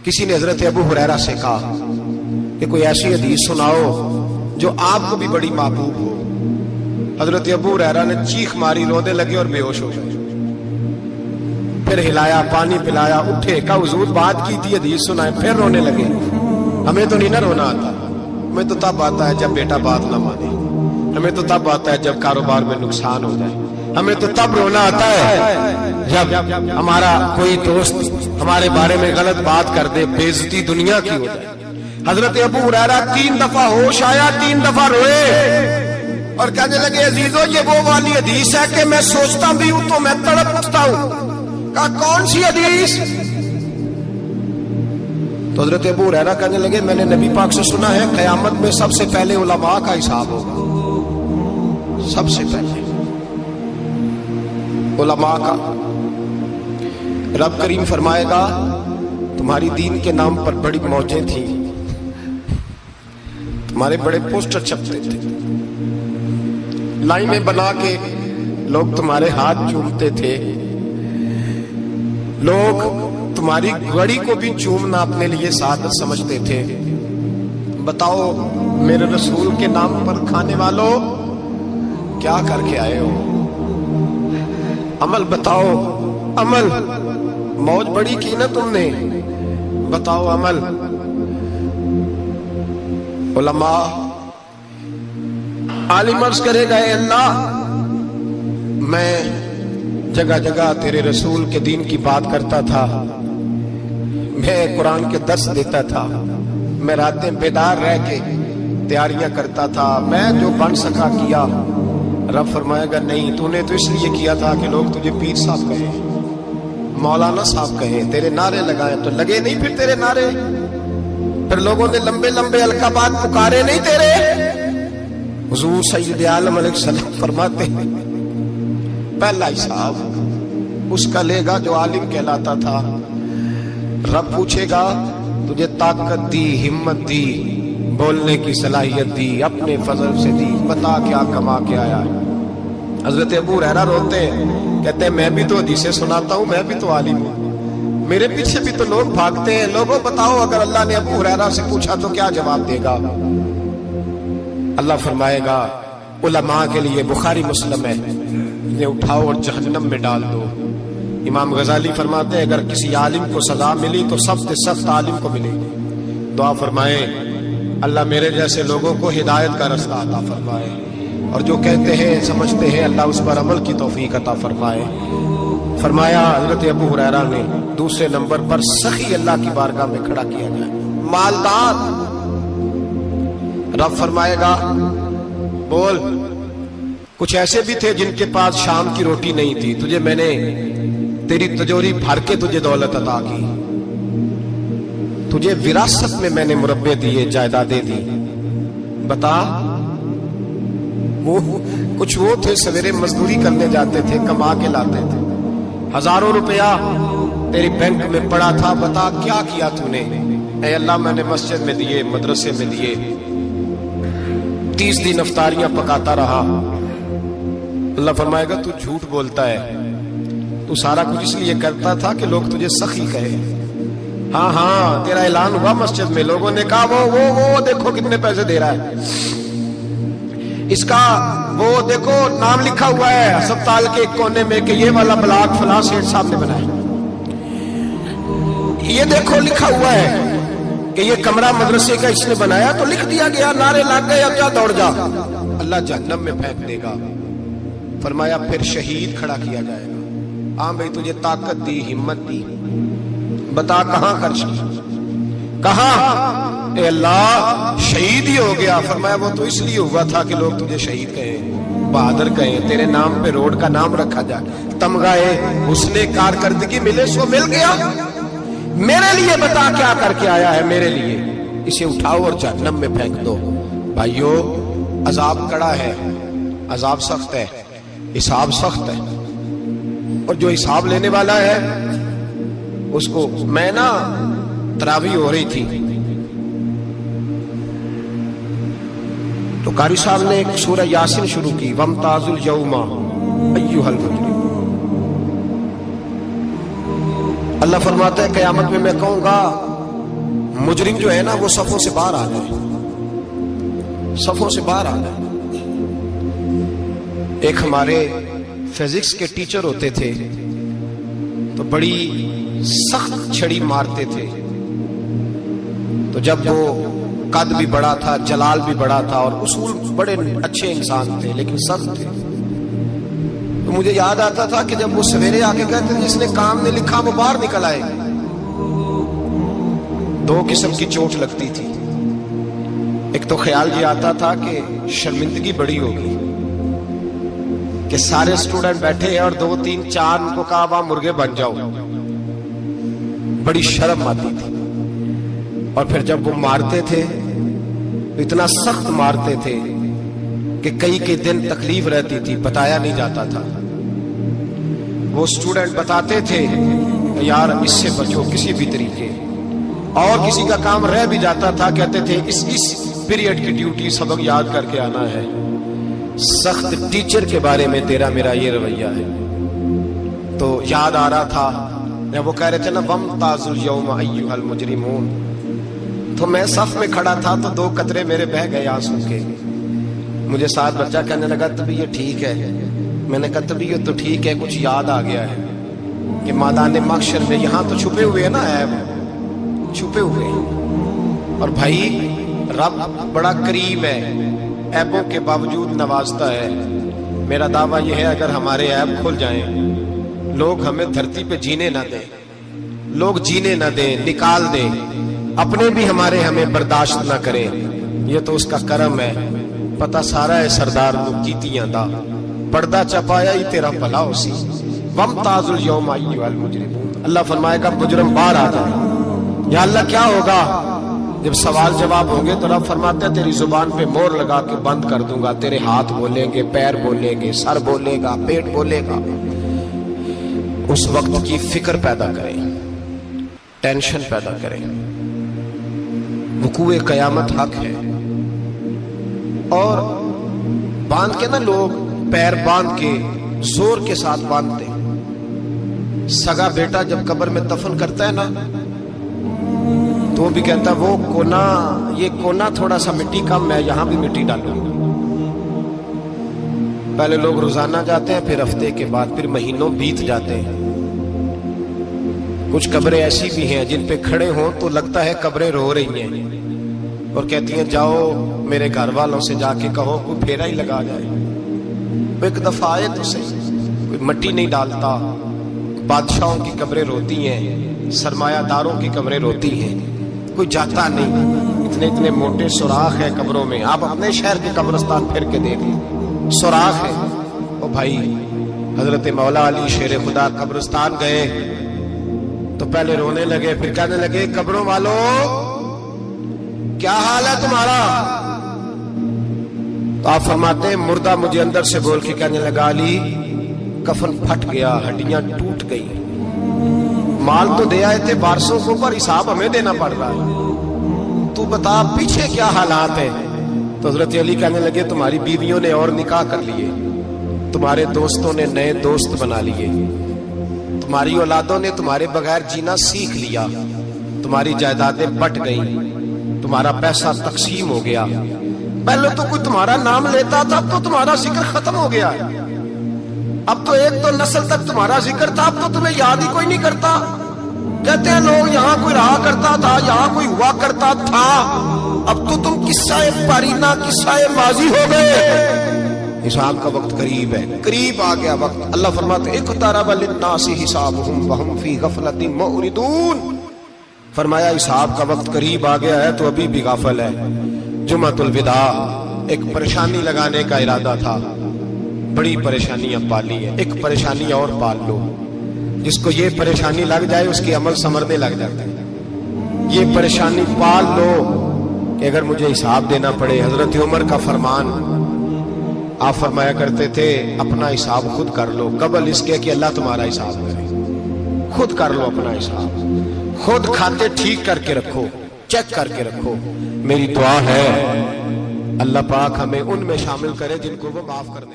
کسی نے حضرت ابو ہریرہ سے کہا کہ کوئی ایسی حدیث سناؤ جو آپ کو بھی بڑی محبوب ہو۔ حضرت ابو ہریرہ نے چیخ ماری، رونے لگے اور بے ہوش ہو گئے۔ پھر ہلایا، پانی پلایا، اٹھے، کہا حضور بات کی تھی، حدیث سنائے، پھر رونے لگے۔ ہمیں تو نہیں نہ رونا آتا، ہمیں تو تب آتا ہے جب بیٹا بات نہ مانے، ہمیں تو تب آتا ہے جب کاروبار میں نقصان ہو جائے، ہمیں تو تب رونا آتا ہے جب ہمارا کوئی دوست ہمارے بارے میں غلط بات کر دے، بے عزتی دنیا کی ہو جائے۔ حضرت ابو ہریرہ 3 دفعہ ہوش آیا، 3 دفعہ روئے اور کہنے لگے عزیزو یہ وہ والی حدیث ہے کہ میں سوچتا بھی ہوں تو میں تڑپ اٹھتا ہوں۔ کہا کون سی حدیث؟ تو حضرت ابو ہریرہ کہنے لگے میں نے نبی پاک سے سنا ہے قیامت میں سب سے پہلے علماء کا حساب ہوگا، سب سے پہلے علماء کا۔ رب کریم فرمائے گا تمہاری دین کے نام پر بڑی موجیں تھیں، تمہارے بڑے پوسٹر چھپتے تھے، لائنیں بنا کے لوگ تمہارے ہاتھ چومتے تھے، لوگ تمہاری گھڑی کو بھی چومنا اپنے لیے سعادت سمجھتے تھے۔ بتاؤ میرے رسول کے نام پر کھانے والوں کیا کر کے آئے ہو؟ عمل بتاؤ، عمل۔ موج بڑی کی نا تم نے، بتاؤ عمل۔ علماء عالم عرض کرے گا اے اللہ میں جگہ جگہ تیرے رسول کے دین کی بات کرتا تھا، میں قرآن کے درس دیتا تھا، میں راتیں بیدار رہ کے تیاریاں کرتا تھا، میں جو بن سکا کیا۔ رب فرمائے گا نہیں، تو نے تو اس لیے کیا تھا کہ لوگ تجھے پیر صاحب کہیں، مولانا صاحب کہیں، تیرے نعرے لگائے تو لگے نہیں پھر تیرے نعرے، پھر لوگوں نے لمبے لمبے القابات پکارے نہیں تیرے۔ حضور سید عالم علیہ السلام فرماتے ہیں پہلا حساب اس کا لے گا جو عالم کہلاتا تھا۔ رب پوچھے گا تجھے طاقت دی، ہمت دی، بولنے کی صلاحیت دی، اپنے فضل سے دی، بتا کیا کما کے آیا ہے۔ حضرت ابو ہریرہ روتے ہیں، کہتے ہیں میں بھی تو حدیثیں سناتا ہوں، میں بھی تو عالم ہوں، میرے پیچھے بھی تو لوگ بھاگتے ہیں۔ لوگوں بتاؤ اگر اللہ نے ابو ہریرہ سے پوچھا تو کیا جواب دے گا؟ اللہ فرمائے گا علماء کے لیے بخاری مسلم ہے، انہیں اٹھاؤ اور جہنم میں ڈال دو۔ امام غزالی فرماتے ہیں اگر کسی عالم کو سزا ملی تو سخت سے سخت عالم کو ملے گی۔ دعا فرمائے اللہ میرے جیسے لوگوں کو ہدایت کا رستہ عطا فرمائے، اور جو کہتے ہیں سمجھتے ہیں اللہ اس پر عمل کی توفیق عطا فرمائے۔ فرمایا حضرت ابو ہریرہ نے دوسرے نمبر پر سخی اللہ کی بارگاہ میں کھڑا کیا جائے، مالدار۔ رب فرمائے گا بول، کچھ ایسے بھی تھے جن کے پاس شام کی روٹی نہیں تھی، تجھے میں نے تیری تجوری بھر کے تجھے دولت عطا کی، تجھے وراثت میں میں نے مربے دیے، جائیدادیں دی۔ بتا وہ کچھ وہ تھے سویرے مزدوری کرنے جاتے تھے، کما کے لاتے تھے، ہزاروں روپیہ تیری بینک میں پڑا تھا، بتا کیا کیا تو نے؟ اے اللہ میں نے مسجد میں دیے، مدرسے میں دیے، 30 دن افطاریاں پکاتا رہا۔ اللہ فرمائے گا تو جھوٹ بولتا ہے، تو سارا کچھ اس لیے کرتا تھا کہ لوگ تجھے سخی کہے۔ ہاں ہاں تیرا اعلان ہوا مسجد میں، لوگوں نے کہا وہ دیکھو کتنے پیسے دے رہا ہے، اس کا وہ دیکھو نام لکھا ہوا ہے ہسپتال کے ایک کونے میں کہ یہ والا بلاک فلاں سیٹھ صاحب نے بنایا، یہ دیکھو لکھا ہوا ہے کہ یہ کمرہ مدرسے کا اس نے بنایا، تو لکھ دیا گیا، نعرے لگ گئے، اب جا دوڑ جا۔ اللہ جہنم میں پھینک دے گا۔ فرمایا پھر شہید کھڑا کیا جائے گا۔ ہاں بھائی تجھے طاقت دی، ہمت دی، بتا کہاں خرچ کی، کہاں؟ اے اللہ شہید ہی ہو گیا۔ فرمایا وہ تو اس لیے ہوا تھا کہ لوگ تجھے شہید کہیں، بہادر کہیں، تیرے نام پہ روڈ کا نام رکھا جائے، تمغہ حسن کارکردگی ملے سو مل گیا۔ میرے لیے بتا کیا کر کے آیا ہے میرے لیے، اسے اٹھاؤ اور جہنم میں پھینک دو۔ بھائیو عذاب کڑا ہے، عذاب سخت ہے، حساب سخت ہے، اور جو حساب لینے والا ہے اس کو میں نا تراویح ہو رہی تھی تو قاری صاحب نے ایک سورہ یاسین شروع کی، وَامْتَازُ الْيَوْمَ أَيُّهَا الْمُجْرِمُونَ۔ اللہ فرماتا ہے قیامت میں کہوں گا मुजरिम जो है ना वो सफों से बाहर आ गए, सफों से बाहर आ गए। एक हमारे फिजिक्स के टीचर होते थे तो बड़ी सख्त छड़ी मारते थे। तो जब वो कद भी बड़ा था, जलाल भी बड़ा था और उसूल बड़े अच्छे इंसान थे लेकिन सख्त थे, तो मुझे याद आता था कि जब वो सवेरे आके कहते थे जिसने काम ने लिखा वो बाहर निकल आए। दो किस्म की चोट लगती थी। एक तो ख्याल ये आता था कि शर्मिंदगी बड़ी होगी कि सारे स्टूडेंट बैठे हैं और 2 3 4 उनको कहा वहां मुर्गे बन जाओ, बड़ी शर्म आती थी। और फिर जब वो मारते थे इतना सख्त मारते थे कि कई दिन तकलीफ रहती थी, बताया नहीं जाता था। वो स्टूडेंट बताते थे यार इससे बचो किसी भी तरीके, और किसी का काम रह भी जाता था कहते थे इस पीरियड की ड्यूटी सबक याद करके आना है। सख्त टीचर के बारे में तेरा मेरा ये रवैया है। तो याद आ रहा था वो कह रहे थे ना वमताजुल यौम अय्युहल मुजरिमून, तो मैं सफ में खड़ा था तो 2 कतरे मेरे बह गए आंसू के। मुझे साथ बच्चा कहने लगा तभी ये ठीक है। मैंने कहा तभी ये तो ठीक है, कुछ याद आ गया है कि मैदान महशर में यहाँ तो छुपे हुए हैं ना ऐब, छुपे हुए हैं। और भाई रब बड़ा करीम है, ऐबों के बावजूद नवाजता है। मेरा दावा यह है अगर हमारे ऐब खुल जाएं, लोग हमें धरती पे जीने ना दें, लोग जीने ना दें, निकाल दें, अपने भी हमें बर्दाश्त ना करें, ये तो उसका करम है। पता सारा है सरदार कीतियां दा पर्दा चपाया ही तेरा भला उसी वमताजुल यौम अय्युहल मुजरिमून। अल्लाह फरमाएगा मुजरिम बाहर आ जाए। या अल्लाह क्या होगा जब सवाल जवाब होंगे तो रब फरमाते हैं तेरी जुबान पे मोहर लगा के बंद कर दूंगा, तेरे हाथ बोलेंगे, पैर बोलेंगे, सर बोलेगा, पेट बोलेगा। उस वक्त की फिक्र पैदा करें, टेंशन पैदा करें। वकूए कयामत हक है। और बांध के ना लोग पैर बांध के जोर के साथ बांधते। सगा बेटा जब कब्र में दफन करता है ना तो भी कहता वो कोना, ये कोना थोड़ा सा मिट्टी कम है, यहां भी मिट्टी डालो। पहले लोग रोजाना जाते हैं, फिर हफ्ते के बाद, फिर महीनों बीत जाते हैं। कुछ कब्रें ऐसी भी हैं जिन पे खड़े हों तो लगता है कब्रें रो रही हैं और कहती हैं जाओ मेरे घर वालों से जाके कहो कोई फेरा ही लगा जाए। एक दफा आए तो सही, कोई मट्टी नहीं डालता। बादशाहों की कब्रें रोती हैं, सरमायादारों की कब्रें रोती हैं, कोई जाता नहीं। इतने मोटे सुराख है कब्रों में। आप अपने शहर के कब्रिस्तान फिर के देख लो, सुराख है। ओ भाई हजरत मौला अली शेर खुदा कब्रिस्तान गए तो पहले रोने लगे, फिर कहने लगे कब्रों वालों क्या हाल है तुम्हारा। तो आप फरमाते हैं मुर्दा मुझे अंदर से बोल के कहने लगा अली कफन फट गया, हड्डियां टूट गई, माल तो दे आए थे वारसों को पर हिसाब हमें देना पड़ रहा है, तू बता पीछे क्या हालात है। तो हजरत अली कहने लगे तुम्हारी बीवियों ने और निकाह कर लिए, तुम्हारे दोस्तों ने नए दोस्त बना लिए, तुम्हारी औलादों ने तुम्हारे बगैर जीना सीख लिया, तुम्हारी जायदादें बट गईं, तुम्हारा पैसा तकसीम हो गया। पहले तो कोई तुम्हारा नाम लेता था, अब तो तुम्हारा जिक्र खत्म हो गया। अब तो एक तो नस्ल तक तुम्हारा जिक्र था, अब तो तुम्हें याद ही कोई नहीं करता। कहते हैं लोग यहाँ कोई रहा करता था, यहाँ कोई हुआ करता था, अब तो तुम किस्सा पारीना, किस्सा माजी हो गए। हिसाब का वक्त करीब है, करीब आ गया वक्त। अल्लाह फरमाते इक़्तरब लिन्नासि हिसाबुहुम वहुम फी गफलतिन मुरिदून। फरमाया हिसाब का वक्त करीब आ गया है तो अभी भी गाफिल है। जुमातुल विदा एक परेशानी लगाने का इरादा था, बड़ी परेशानियां पाली है, एक परेशानी और पाल लो। जिसको ये परेशानी लग जाए उसके अमल समरने लग जाते हैं। ये परेशानी पाल लो कि अगर मुझे हिसाब देना पड़े। हजरत उमर का फरमान, आप फरमाया करते थे अपना हिसाब खुद कर लो, कबल इसके कि अल्लाह तुम्हारा हिसाब करे। खुद कर लो अपना हिसाब, खुद खाते ठीक करके रखो, चेक करके रखो। मेरी दुआ है अल्लाह पाक हमें उनमें शामिल करे जिनको वो माफ कर दे।